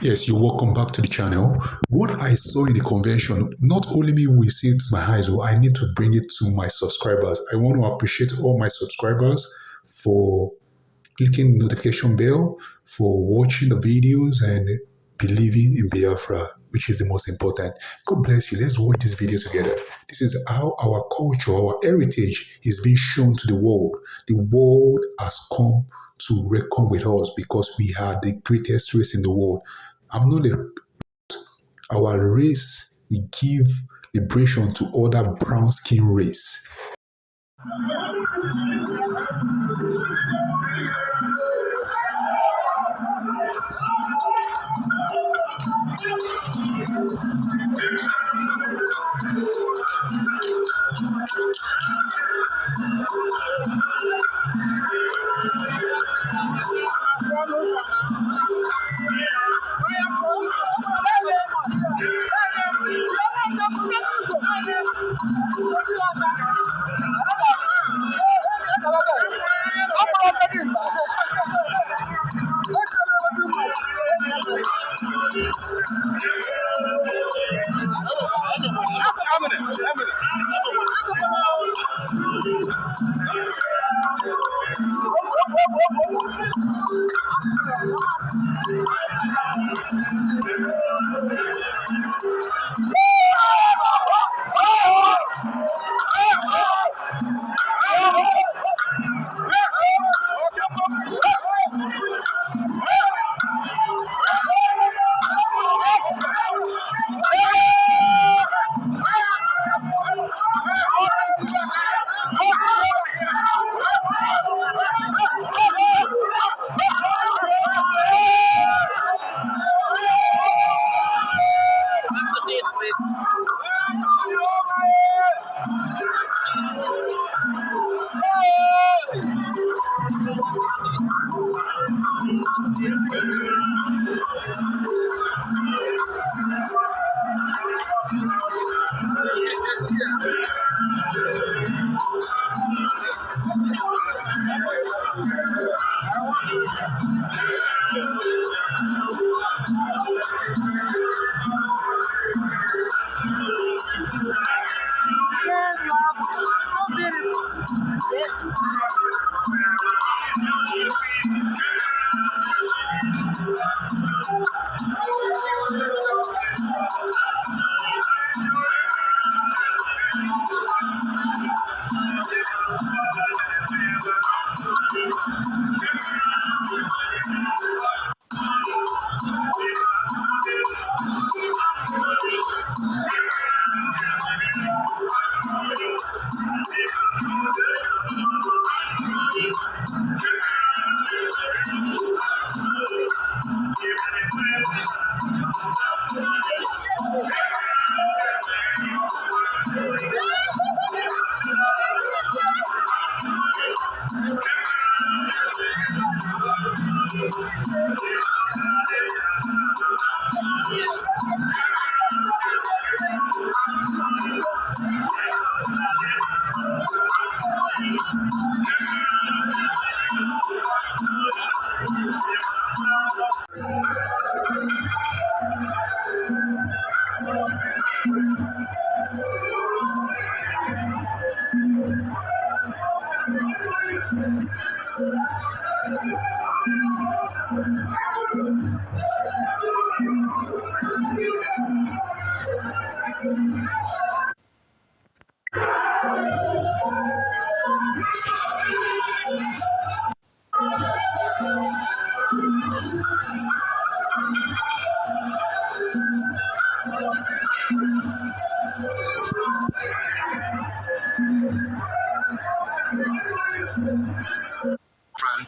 Yes, you're welcome back to the channel. What I saw in the convention, not only me will see it to my eyes, I need to bring it to my subscribers. I want to appreciate all my subscribers for clicking the notification bell, for watching the videos and believing in Biafra, which is the most important. God bless you. Let's watch this video together. This is how our culture, our heritage is being shown to the world. The world has come to reckon with us because we are the greatest race in the world. I'm not our race, we give liberation to other brown skin race.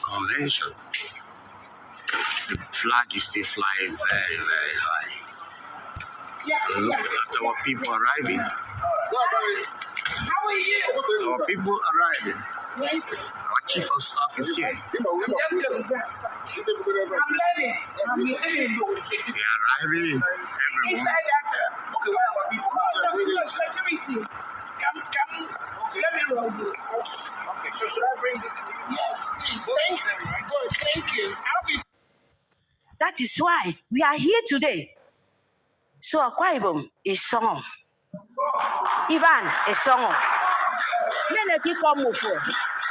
Convention, the flag is still flying very, very high. And look at our people arriving. Our people arriving. Our chief of staff is here. We are arriving everywhere. Security. Come, let me roll this. Okay, so should I bring this? Yes, please. Thank you. That is why we are here today. So Akwa Ibom is song. Ivan is song. Meneki Komufo.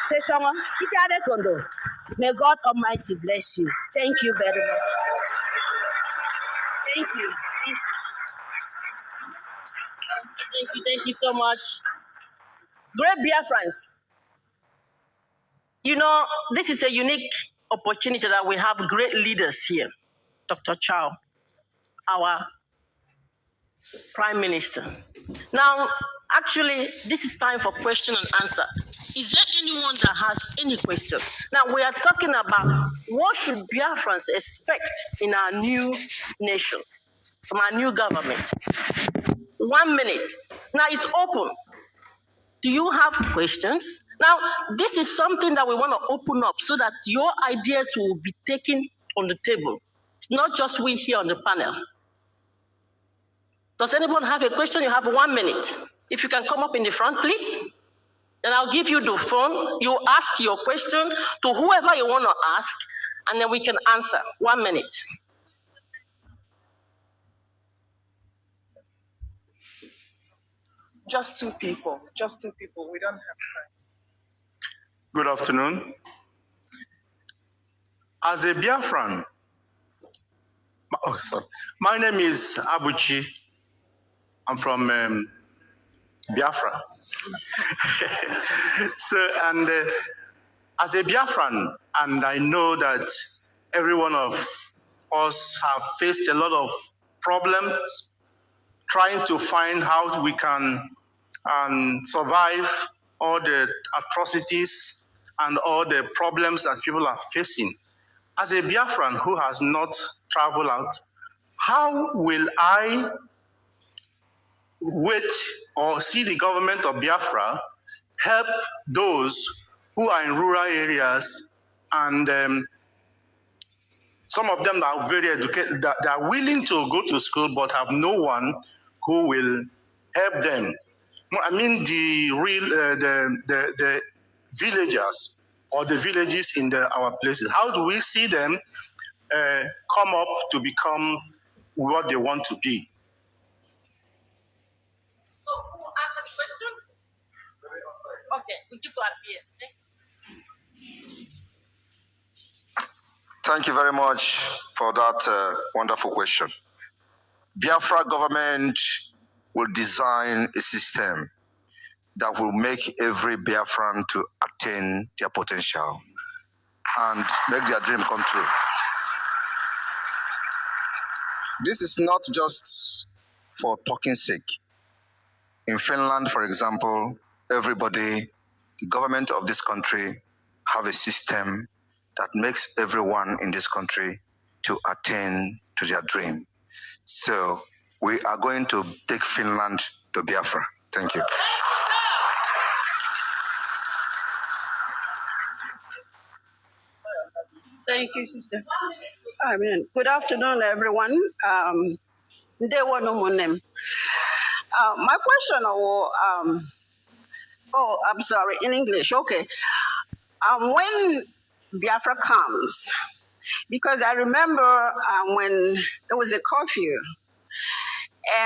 Say song. Itade Kondo. May God Almighty bless you. Thank you very much. Thank you. Thank you so much. Great Biafrans. You know, this is a unique opportunity that we have great leaders here. Dr. Chow, our Prime Minister. Now, actually, this is time for question and answer. Is there anyone that has any question? Now, we are talking about what should Biafrans expect in our new nation, from our new government. 1 minute. Now, it's open. Do you have questions? Now, this is something that we want to open up so that your ideas will be taken on the table. It's not just we here on the panel. Does anyone have a question? You have 1 minute. If you can come up in the front, please. Then I'll give you the phone. You ask your question to whoever you want to ask, and then we can answer. 1 minute. Just two people. Just two people. We don't have time. Good afternoon. As a Biafran, my name is Abuchi. I'm from Biafra. As a Biafran, and I know that every one of us have faced a lot of problems trying to find how we can survive all the atrocities and all the problems that people are facing. As a Biafran who has not traveled out, how will I wait or see the government of Biafra help those who are in rural areas and some of them are very educated, that are willing to go to school but have no one who will help them? I mean the villagers or the villages in our places. How do we see them come up to become what they want to be? So, who answer the question? Okay, we give to Apia. Thank you very much for that wonderful question. Biafra government will design a system that will make every Biafran to attain their potential and make their dream come true. This is not just for talking sake. In Finland, for example, the government of this country have a system that makes everyone in this country to attain to their dream. So we are going to take Finland to Biafra. Thank you. Thank you, sister. I mean, good afternoon, everyone. My question, I'm sorry, in English, okay. When Biafra comes, because I remember when there was a curfew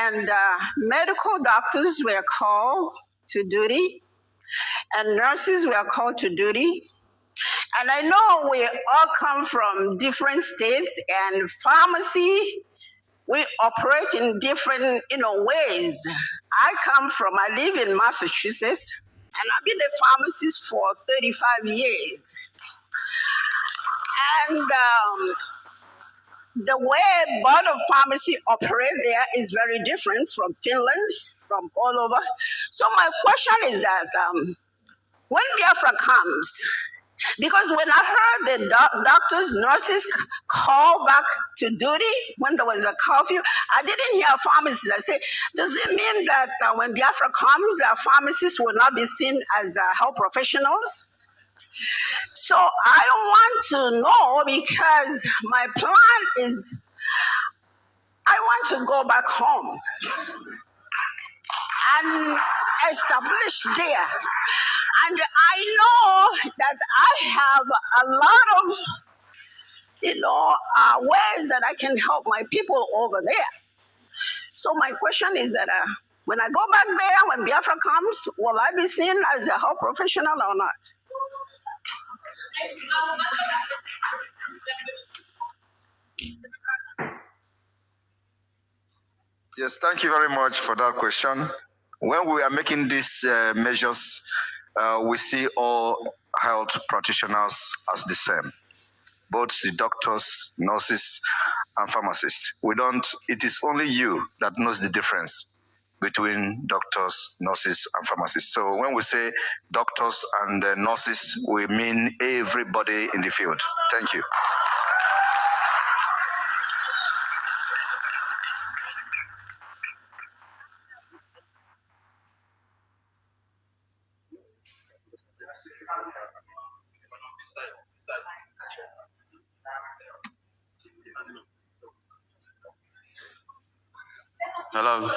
and medical doctors were called to duty and nurses were called to duty. And I know we all come from different states, and pharmacy, we operate in different, ways. I live in Massachusetts, and I've been a pharmacist for 35 years. And the way board of pharmacy operate there is very different from Finland, from all over. So my question is that when Biafra comes, because when I heard the doctors, nurses call back to duty when there was a curfew, I didn't hear pharmacists. I said, does it mean that when Biafra comes, pharmacists will not be seen as health professionals? So I want to know, because my plan is I want to go back home and establish there. And I know that I have a lot of, ways that I can help my people over there. So my question is that when I go back there, when Biafra comes, will I be seen as a health professional or not? Yes, thank you very much for that question. When we are making these measures, we see all health practitioners as the same, both the doctors, nurses, and pharmacists. It is only you that knows the difference between doctors, nurses, and pharmacists. So when we say doctors and nurses, we mean everybody in the field. Thank you. Hello.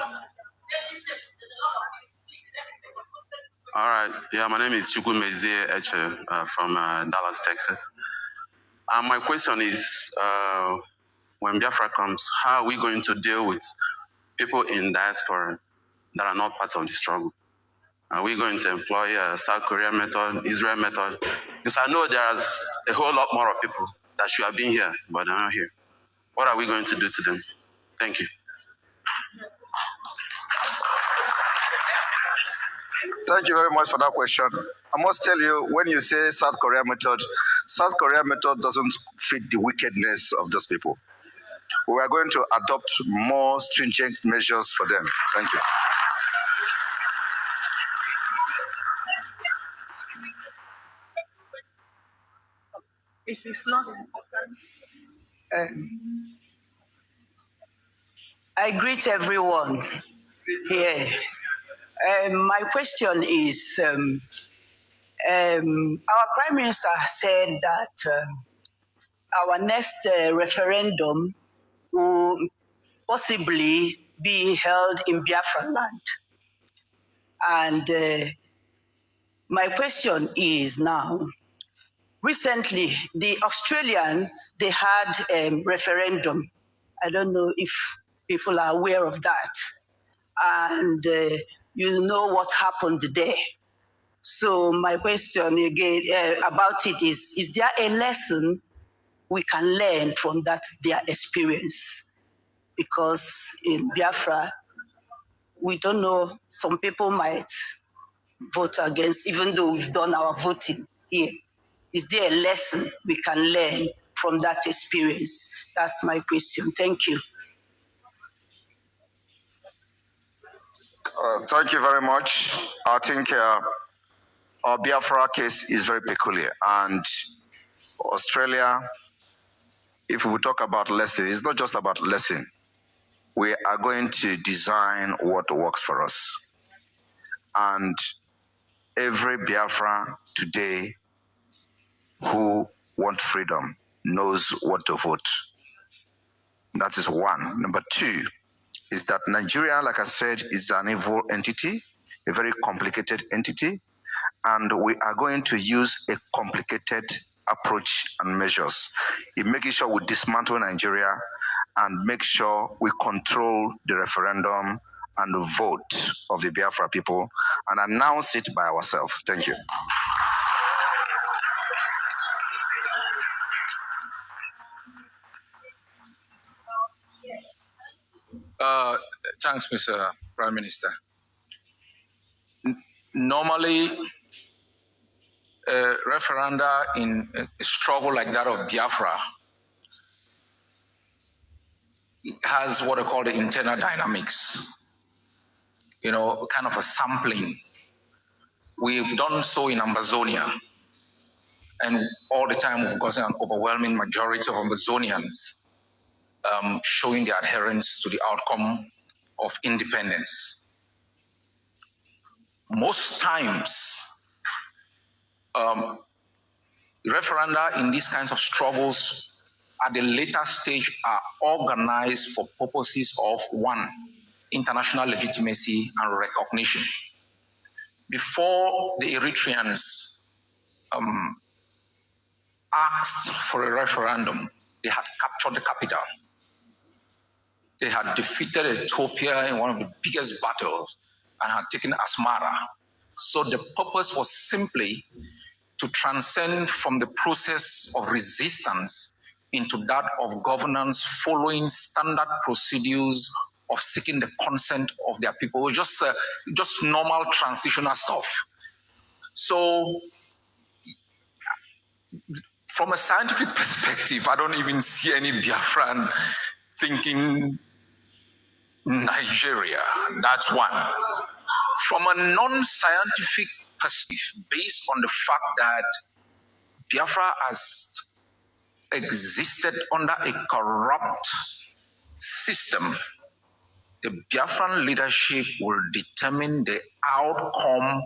All right. Yeah, my name is Chukwumezie Eche from Dallas, Texas. My question is, when Biafra comes, how are we going to deal with people in diaspora that are not part of the struggle? Are we going to employ a South Korea method, Israel method? Because I know there's a whole lot more of people that should have been here, but they're not here. What are we going to do to them? Thank you. Thank you very much for that question. I must tell you, when you say South Korea method doesn't fit the wickedness of those people. We are going to adopt more stringent measures for them. Thank you. If it's not important, I greet everyone here. My question is, our Prime Minister said that our next referendum will possibly be held in Biafra land. And my question is now, recently, the Australians, they had a referendum. I don't know if people are aware of that. And you know what happened there. So my question again about it is there a lesson we can learn from their experience? Because in Biafra, we don't know, some people might vote against, even though we've done our voting here. Is there a lesson we can learn from that experience? That's my question. Thank you. Thank you very much. I think our Biafra case is very peculiar. And Australia, if we talk about lesson, it's not just about lesson. We are going to design what works for us. And every Biafra today who wants freedom knows what to vote. That is one. Number two is that Nigeria, like I said, is an evil entity, a very complicated entity, and we are going to use a complicated approach and measures in making sure we dismantle Nigeria and make sure we control the referendum and the vote of the Biafra people and announce it by ourselves. Thank you. Thanks, Mr. Prime Minister. Normally, a referenda in a struggle like that of Biafra has what I call the internal dynamics, kind of a sampling. We've done so in Amazonia, and all the time we've gotten an overwhelming majority of Amazonians showing their adherence to the outcome of independence. Most times, referenda in these kinds of struggles at the later stage are organized for purposes of, one, international legitimacy and recognition. Before the Eritreans asked for a referendum, they had captured the capital. They had defeated Ethiopia in one of the biggest battles and had taken Asmara. So the purpose was simply to transcend from the process of resistance into that of governance following standard procedures of seeking the consent of their people. It was just normal transitional stuff. So from a scientific perspective, I don't even see any Biafran thinking Nigeria. That's one. From a non-scientific perspective, based on the fact that Biafra has existed under a corrupt system, the Biafran leadership will determine the outcome,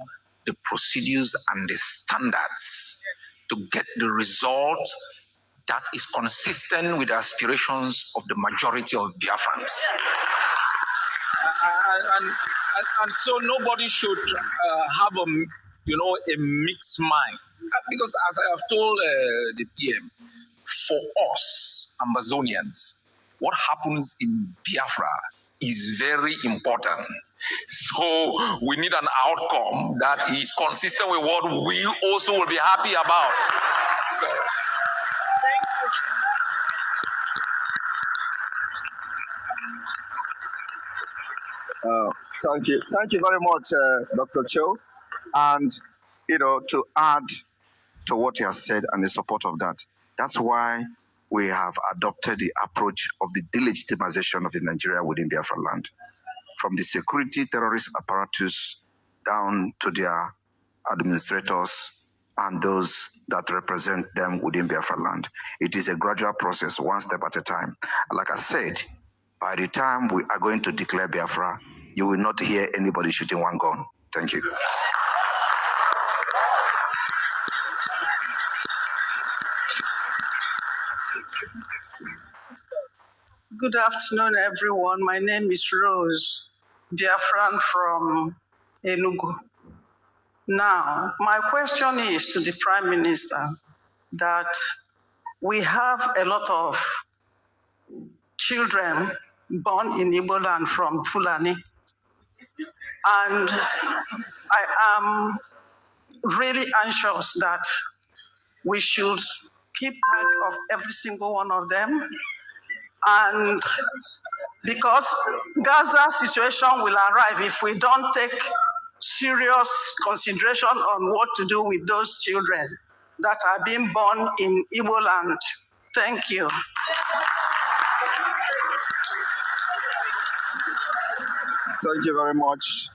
the procedures, and the standards to get the result that is consistent with the aspirations of the majority of Biafrans. And so nobody should have a mixed mind. Because as I have told the PM, for us, Amazonians, what happens in Biafra is very important. So we need an outcome that is consistent with what we also will be happy about. So, Thank you. Thank you very much, Dr. Cho. And, to add to what you have said and the support of that, that's why we have adopted the approach of the delegitimization of the Nigeria within Biafra land, from the security terrorist apparatus down to their administrators and those that represent them within Biafra land. It is a gradual process, one step at a time. Like I said, by the time we are going to declare Biafra, you will not hear anybody shooting one gun. Thank you. Good afternoon, everyone. My name is Rose Biafran from Enugu. Now, my question is to the Prime Minister that we have a lot of children born in Igbo land from Fulani. And I am really anxious that we should keep track of every single one of them. And because Gaza situation will arrive if we don't take serious consideration on what to do with those children that are being born in Igbo land. Thank you. Thank you very much.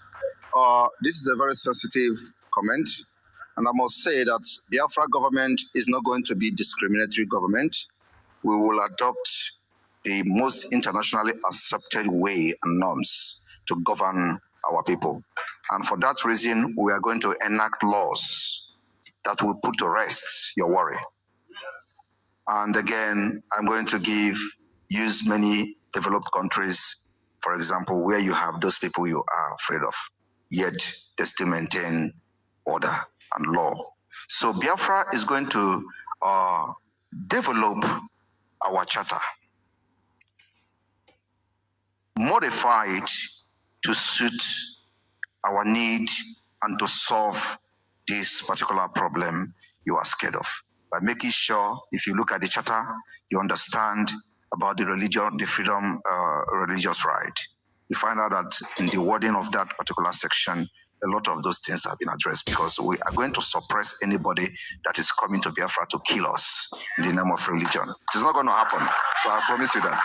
This is a very sensitive comment, and I must say that the Biafra government is not going to be discriminatory government. We will adopt the most internationally accepted way and norms to govern our people. And for that reason, we are going to enact laws that will put to rest your worry. And again, I'm going to use many developed countries, for example, where you have those people you are afraid of, yet they still maintain order and law. So Biafra is going to develop our charter, modify it to suit our need and to solve this particular problem you are scared of. By making sure, if you look at the charter, you understand about the religion, the freedom, religious right. You find out that in the wording of that particular section, a lot of those things have been addressed, because we are going to suppress anybody that is coming to Biafra to kill us in the name of religion. It's not going to happen. So I promise you that.